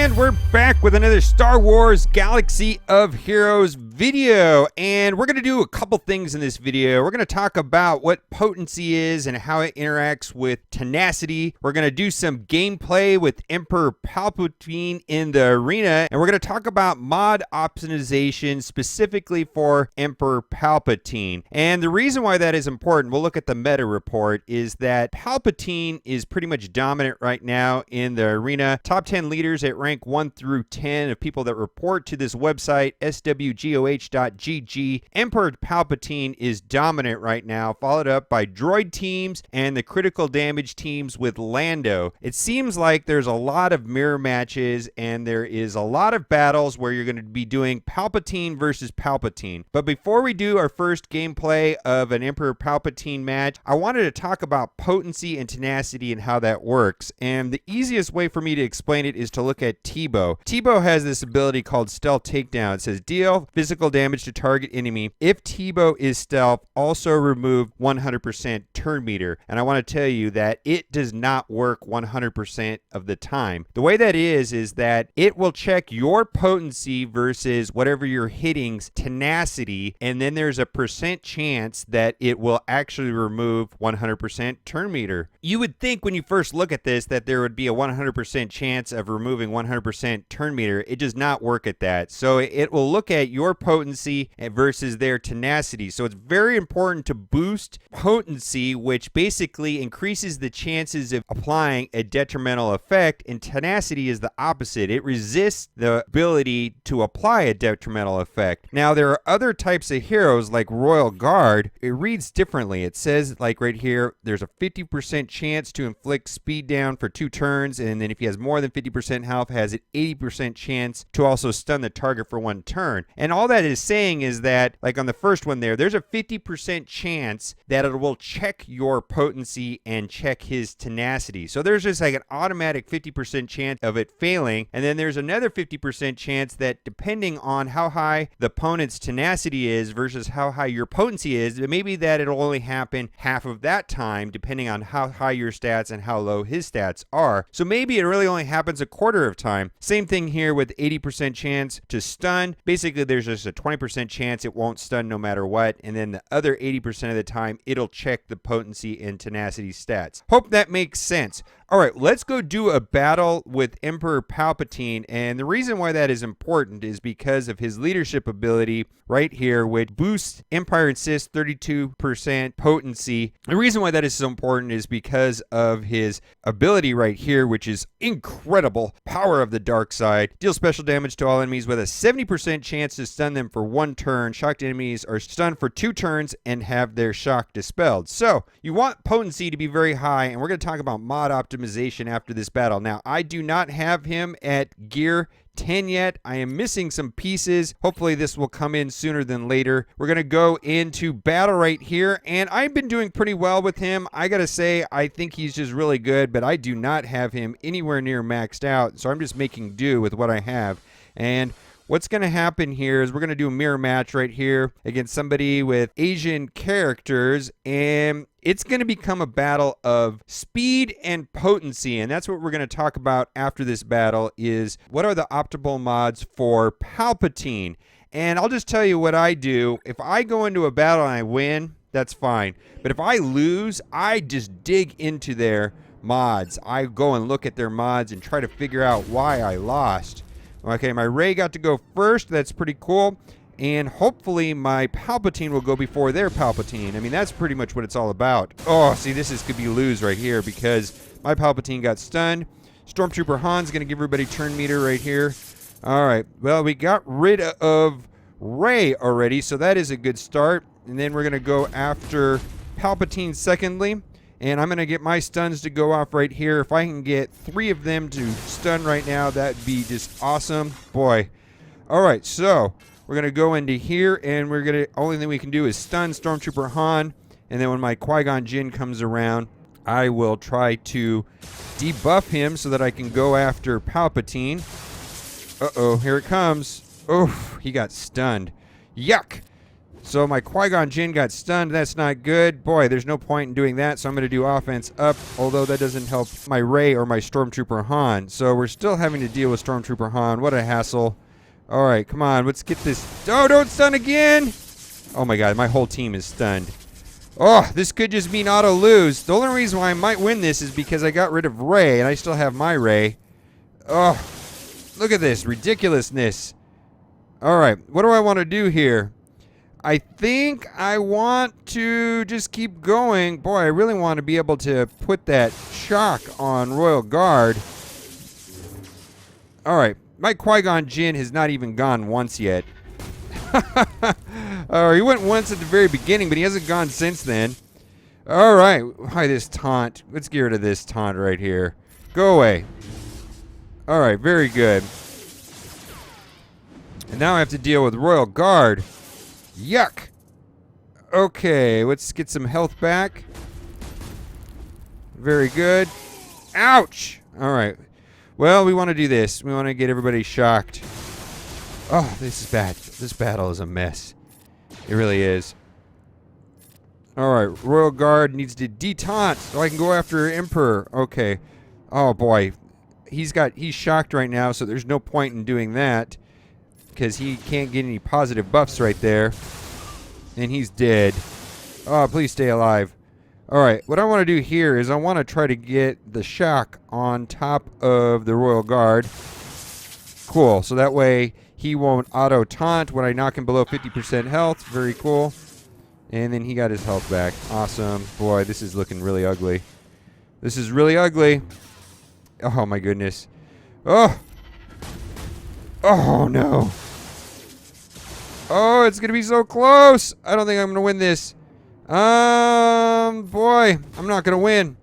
And we're back with another Star Wars Galaxy of Heroes video, and we're going to do a couple things in this video. We're going to talk about what potency is and how it interacts with tenacity. We're going to do some gameplay with Emperor Palpatine in the arena, and we're going to talk about mod optimization specifically for Emperor Palpatine. And the reason why that is important, we'll look at the meta report, is that Palpatine is pretty much dominant right now in the arena. Top 10 leaders at rank 1 through 10 of people that report to this website, SWGOH.GG. Emperor Palpatine is dominant right now, followed up by droid teams and the critical damage teams with Lando. It seems like there's a lot of mirror matches and there is a lot of battles where you're going to be doing Palpatine versus Palpatine. But before we do our first gameplay of an Emperor Palpatine match, I wanted to talk about potency and tenacity and how that works. And the easiest way for me to explain it is to look at Tebow. Tebow has this ability called Stealth Takedown. It says deal physical damage to target enemy. If Tebow is stealth, also remove 100% turn meter. And I want to tell you that it does not work 100% of the time. The way that is that it will check your potency versus whatever you're hitting's tenacity, and then there's a percent chance that it will actually remove 100% turn meter. You would think when you first look at this that there would be a 100% chance of removing 100% turn meter. It does not work at that. So it will look at your potency versus their tenacity. So it's very important to boost potency, which basically increases the chances of applying a detrimental effect, and tenacity is the opposite. It resists the ability to apply a detrimental effect. Now, there are other types of heroes like Royal Guard. It reads differently. It says, like right here, there's a 50% chance to inflict speed down for 2 turns, and then if he has more than 50% health, has an 80% chance to also stun the target for 1 turn. And all that is saying is that, like on the first one there's a 50% chance that it will check your potency and check his tenacity. So there's just like an automatic 50% chance of it failing, and then there's another 50% chance that depending on how high the opponent's tenacity is versus how high your potency is, maybe that it'll only happen half of that time depending on how high your stats and how low his stats are. So maybe it really only happens a quarter of time. Same thing here with 80% chance to stun. Basically, there's just a 20% chance it won't stun no matter what, and then the other 80% of the time, it'll check the potency and tenacity stats. Hope that makes sense. All right, let's go do a battle with Emperor Palpatine, and the reason why that is important is because of his leadership ability right here, which boosts Empire Insist 32% potency. The reason why that is so important is because of his ability right here, which is incredible. Power of the Dark Side. Deals special damage to all enemies with a 70% chance to stun them for 1 turn. Shocked enemies are stunned for 2 turns and have their shock dispelled. So you want potency to be very high, and we're going to talk about mod optimization after this battle. Now, I do not have him at gear 10 yet. I am missing some pieces. Hopefully this will come in sooner than later. We're going to go into battle right here, and I've been doing pretty well with him. I got to say, I think he's just really good, but I do not have him anywhere near maxed out, so I'm just making do with what I have. And what's going to happen here is we're going to do a mirror match right here against somebody with Asian characters, and it's going to become a battle of speed and potency, and that's what we're going to talk about after this battle is what are the optimal mods for Palpatine. And I'll just tell you what I do. If I go into a battle and I win, that's fine. But if I lose, I just dig into their mods. I go and look at their mods and try to figure out why I lost. Okay, my Rey got to go first. That's pretty cool. And hopefully my Palpatine will go before their Palpatine. I mean, that's pretty much what it's all about. Oh, see, this could be lose right here because my Palpatine got stunned. Stormtrooper Han's going to give everybody turn meter right here. All right, well, we got rid of Rey already, so that is a good start. And then we're going to go after Palpatine secondly. And I'm going to get my stuns to go off right here. If I can get 3 of them to stun right now, that'd be just awesome. Boy. All right, so we're going to go into here, and we're going to, only thing we can do is stun Stormtrooper Han. And then when my Qui-Gon Jinn comes around, I will try to debuff him so that I can go after Palpatine. Uh-oh, here it comes. Oh, he got stunned. Yuck. So my Qui-Gon Jinn got stunned. That's not good. Boy, there's no point in doing that, so I'm going to do offense up, although that doesn't help my Rey or my Stormtrooper Han. So we're still having to deal with Stormtrooper Han. What a hassle. All right, come on. Let's get this. Oh, don't stun again. Oh, my God. My whole team is stunned. Oh, this could just mean auto lose. The only reason why I might win this is because I got rid of Rey, and I still have my Rey. Oh, look at this ridiculousness. All right, what do I want to do here? I think I want to just keep going. Boy, I really want to be able to put that shock on Royal Guard. All right, my Qui-Gon Jinn has not even gone once yet. He went once at the very beginning, but he hasn't gone since then. All right, why this taunt? Let's get rid of this taunt right here. Go away. All right, very good. And now I have to deal with Royal Guard. Yuck. Okay, let's get some health back. Very good. Ouch. All right. Well, we want to do this. We want to get everybody shocked. Oh, this is bad. This battle is a mess. It really is. All right, Royal Guard needs to detaunt so I can go after Emperor. Okay. Oh boy, he's shocked right now, so there's no point in doing that because he can't get any positive buffs right there, and he's dead. Oh, please stay alive. All right, what I want to do here is I want to try to get the shock on top of the Royal Guard. Cool. So that way he won't auto taunt when I knock him below 50% health. Very cool. And then he got his health back. Awesome. Boy, this is looking really ugly. This is really ugly. Oh, my goodness. Oh. Oh, no. Oh, it's going to be so close. I don't think I'm going to win this. Boy, I'm not going to win.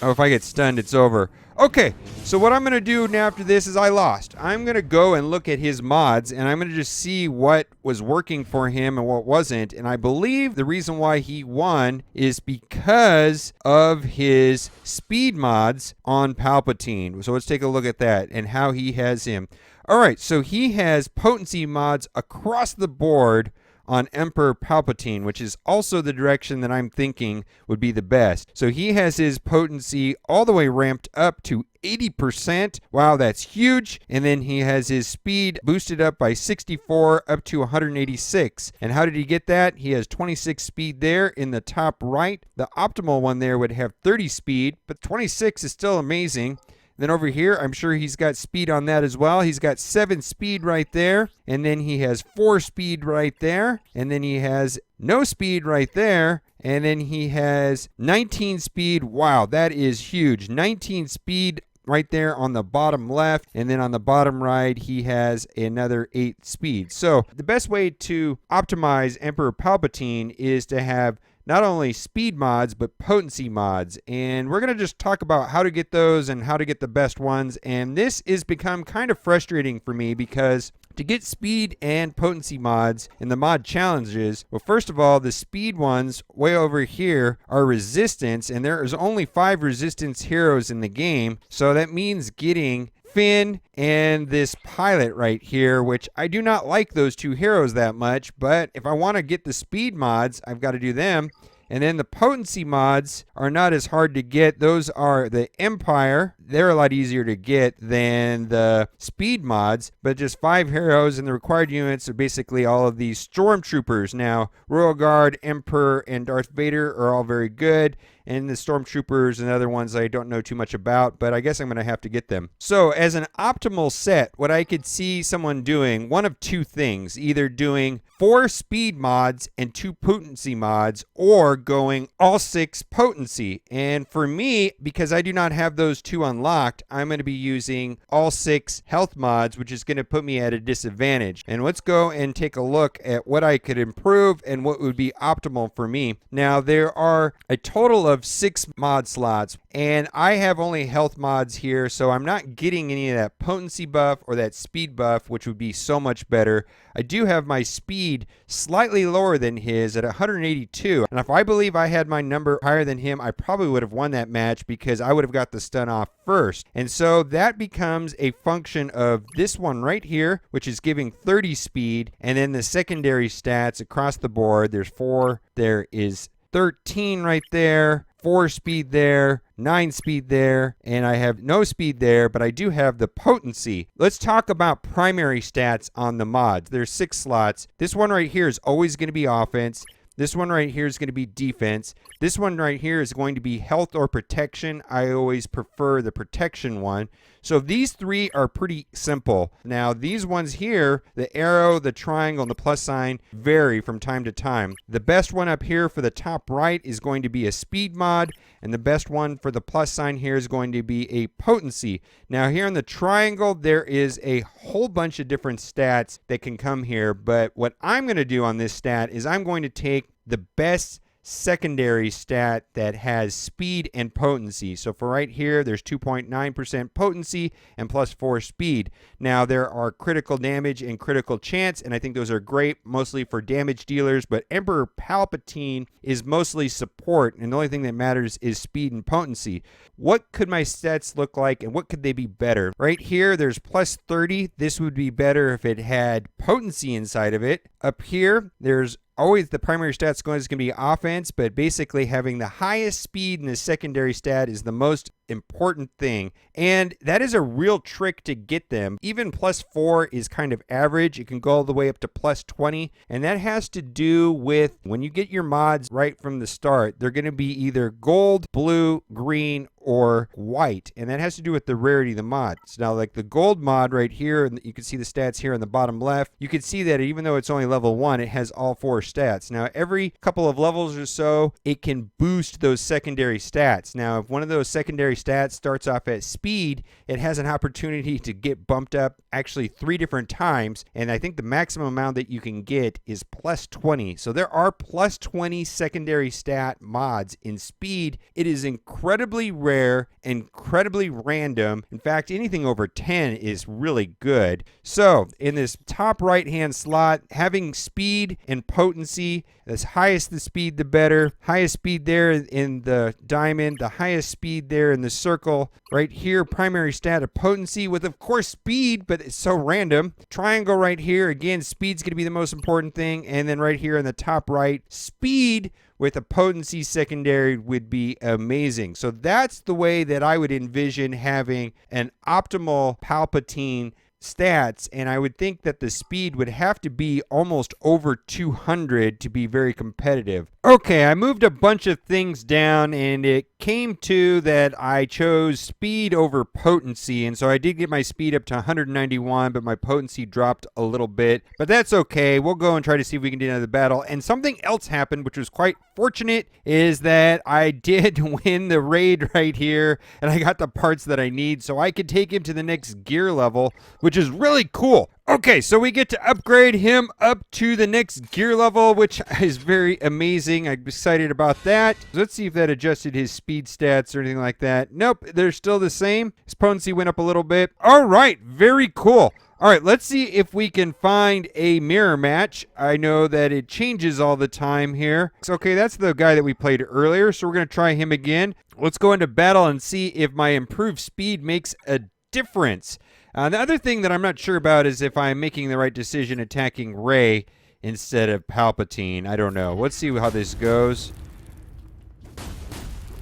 Oh, if I get stunned, it's over. Okay, so what I'm going to do now after this is I lost. I'm going to go and look at his mods, and I'm going to just see what was working for him and what wasn't. And I believe the reason why he won is because of his speed mods on Palpatine. So let's take a look at that and how he has him. All right, so he has potency mods across the board on Emperor Palpatine, which is also the direction that I'm thinking would be the best. So he has his potency all the way ramped up to 80%. Wow, that's huge. And then he has his speed boosted up by 64 up to 186. And how did he get that? He has 26 speed there in the top right. The optimal one there would have 30 speed, but 26 is still amazing. Then over here, I'm sure he's got speed on that as well. He's got 7 speed right there. And then he has 4 speed right there. And then he has no speed right there. And then he has 19 speed. Wow, that is huge. 19 speed right there on the bottom left. And then on the bottom right, he has another 8 speed. So the best way to optimize Emperor Palpatine is to have not only speed mods, but potency mods. And we're going to just talk about how to get those and how to get the best ones. And this has become kind of frustrating for me because to get speed and potency mods in the mod challenges, well, first of all, the speed ones way over here are resistance, and there is only 5 resistance heroes in the game. So that means getting Finn and this pilot right here, which I do not like those 2 heroes that much, but if I want to get the speed mods, I've got to do them. And then the potency mods are not as hard to get. Those are the Empire. They're a lot easier to get than the speed mods, but just 5 heroes, and the required units are basically all of these Stormtroopers. Now, Royal Guard, Emperor, and Darth Vader are all very good, and the Stormtroopers and other ones I don't know too much about, but I guess I'm going to have to get them. So as an optimal set, what I could see someone doing, one of 2 things, either doing 4 speed mods and 2 potency mods, or going all 6 potency. And for me, because I do not have those 2 unlocked, I'm going to be using all 6 health mods, which is going to put me at a disadvantage. And let's go and take a look at what I could improve and what would be optimal for me. Now, there are a total of 6 mod slots, and I have only health mods here, so I'm not getting any of that potency buff or that speed buff, which would be so much better. I do have my speed slightly lower than his at 182, and if I believe I had my number higher than him, I probably would have won that match because I would have got the stun off first. And so that becomes a function of this one right here, which is giving 30 speed, and then the secondary stats across the board. There's 4, there is 13 right there, 4 speed there, 9 speed there, and I have no speed there, but I do have the potency. Let's talk about primary stats on the mods. There's 6 slots. This one right here is always going to be offense. This one right here is going to be defense. This one right here is going to be health or protection. I always prefer the protection one. So these 3 are pretty simple. Now these ones here, the arrow, the triangle, and the plus sign vary from time to time. The best one up here for the top right is going to be a speed mod, and the best one for the plus sign here is going to be a potency. Now here in the triangle, there is a whole bunch of different stats that can come here, but what I'm going to do on this stat is I'm going to take the best secondary stat that has speed and potency. So for right here, there's 2.9% potency and plus 4 speed. Now there are critical damage and critical chance, and I think those are great mostly for damage dealers, but Emperor Palpatine is mostly support, and the only thing that matters is speed and potency. What could my stats look like, and what could they be better? Right here, there's plus 30. This would be better if it had potency inside of it. Up here, there's always the primary stats going to be offense, but basically having the highest speed in the secondary stat is the most important thing. And that is a real trick to get them. Even plus 4 is kind of average. It can go all the way up to plus 20. And that has to do with when you get your mods right from the start, they're going to be either gold, blue, green, or white, and that has to do with the rarity of the mods. Now, like the gold mod right here, and you can see the stats here on the bottom left, you can see that even though it's only level 1, it has all 4 stats. Now, every couple of levels or so, it can boost those secondary stats. Now, if one of those secondary stats starts off at speed, it has an opportunity to get bumped up actually 3 different times, and I think the maximum amount that you can get is plus 20. So there are plus 20 secondary stat mods in speed. It is incredibly rare, incredibly random. In fact, anything over 10 is really good. So in this top right hand slot, having speed and potency, as highest the speed the better. Highest speed there in the diamond, the highest speed there in the circle. Right here, primary stat of potency with of course speed, but it's so random. Triangle right here, again, speed's going to be the most important thing. And then right here in the top right, speed with a potency secondary would be amazing. So that's the way that I would envision having an optimal Palpatine stats, and I would think that the speed would have to be almost over 200 to be very competitive. Okay, I moved a bunch of things down, and it came to that I chose speed over potency, and so I did get my speed up to 191, but my potency dropped a little bit. But that's okay. We'll go and try to see if we can do another battle. And something else happened, which was quite fortunate, is that I did win the raid right here, and I got the parts that I need, so I could take him to the next gear level, which is really cool. Okay, so we get to upgrade him up to the next gear level, which is very amazing. I'm excited about that. Let's see if that adjusted his speed stats or anything like that. Nope, they're still the same. His potency went up a little bit. All right, very cool. All right, let's see if we can find a mirror match. I know that it changes all the time here. So, okay, that's the guy that we played earlier, so we're going to try him again. Let's go into battle and see if my improved speed makes a difference. The other thing that I'm not sure about is if I'm making the right decision attacking Rey instead of Palpatine. I don't know. Let's see how this goes.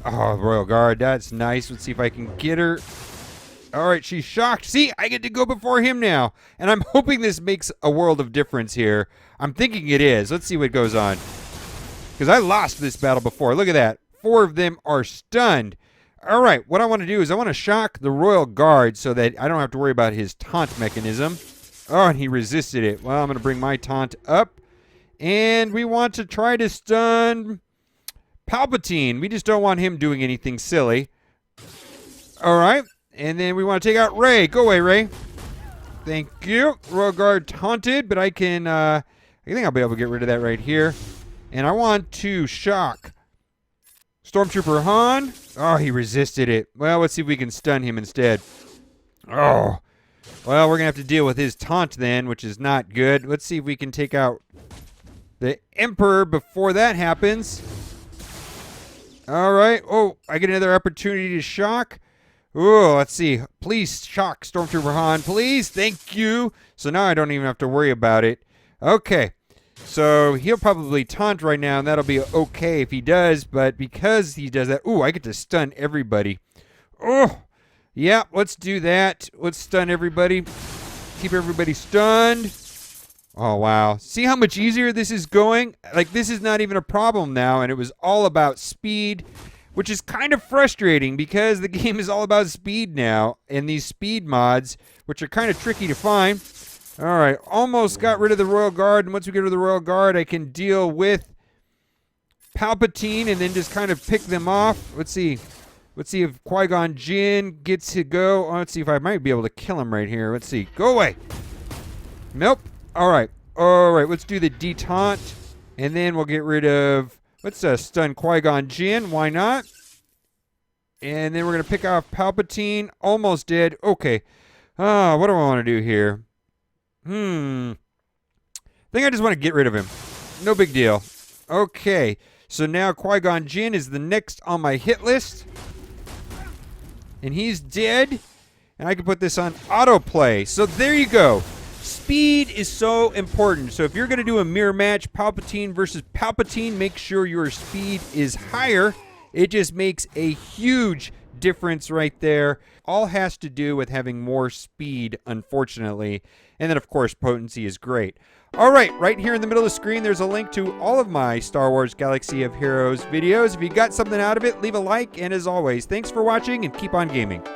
Oh, Royal Guard, that's nice. Let's see if I can get her. All right, she's shocked. See, I get to go before him now. And I'm hoping this makes a world of difference here. I'm thinking it is. Let's see what goes on. Because I lost this battle before. Look at that. 4 of them are stunned. All right, what I want to do is I want to shock the Royal Guard so that I don't have to worry about his taunt mechanism. Oh, and he resisted it. Well, I'm going to bring my taunt up. And we want to try to stun Palpatine. We just don't want him doing anything silly. All right, and then we want to take out Rey. Go away, Rey. Thank you. Royal Guard taunted, but I think I'll be able to get rid of that right here. And I want to shock Stormtrooper Han. Oh, he resisted it. Well, let's see if we can stun him instead. Oh. Well, we're going to have to deal with his taunt then, which is not good. Let's see if we can take out the Emperor before that happens. All right. Oh, I get another opportunity to shock. Oh, let's see. Please shock Stormtrooper Han, please. Thank you. So now I don't even have to worry about it. Okay. So he'll probably taunt right now, and that'll be okay if he does. But because he does that, ooh, I get to stun everybody. Oh, yeah, let's do that. Let's stun everybody. Keep everybody stunned. Oh, wow. See how much easier this is going? Like, this is not even a problem now, and it was all about speed, which is kind of frustrating because the game is all about speed now, and these speed mods, which are kind of tricky to find. All right, almost got rid of the Royal Guard, and once we get rid of the Royal Guard, I can deal with Palpatine and then just kind of pick them off. Let's see. Let's see if Qui-Gon Jinn gets to go. Oh, let's see if I might be able to kill him right here. Let's see. Go away. Nope. All right. All right, let's do the detaunt, and then we'll get rid of... Let's stun Qui-Gon Jinn. Why not? And then we're going to pick off Palpatine. Almost dead. Okay. What do I want to do here? I think I just want to get rid of him. No big deal. Okay. So now Qui-Gon Jinn is the next on my hit list. And he's dead. And I can put this on autoplay. So there you go. Speed is so important. So if you're going to do a mirror match, Palpatine versus Palpatine, make sure your speed is higher. It just makes a huge difference right there. All has to do with having more speed, unfortunately. And then, of course, potency is great. All right here in the middle of the screen, there's a link to all of my Star Wars Galaxy of Heroes videos. If you got something out of it, leave a like. And as always, thanks for watching and keep on gaming.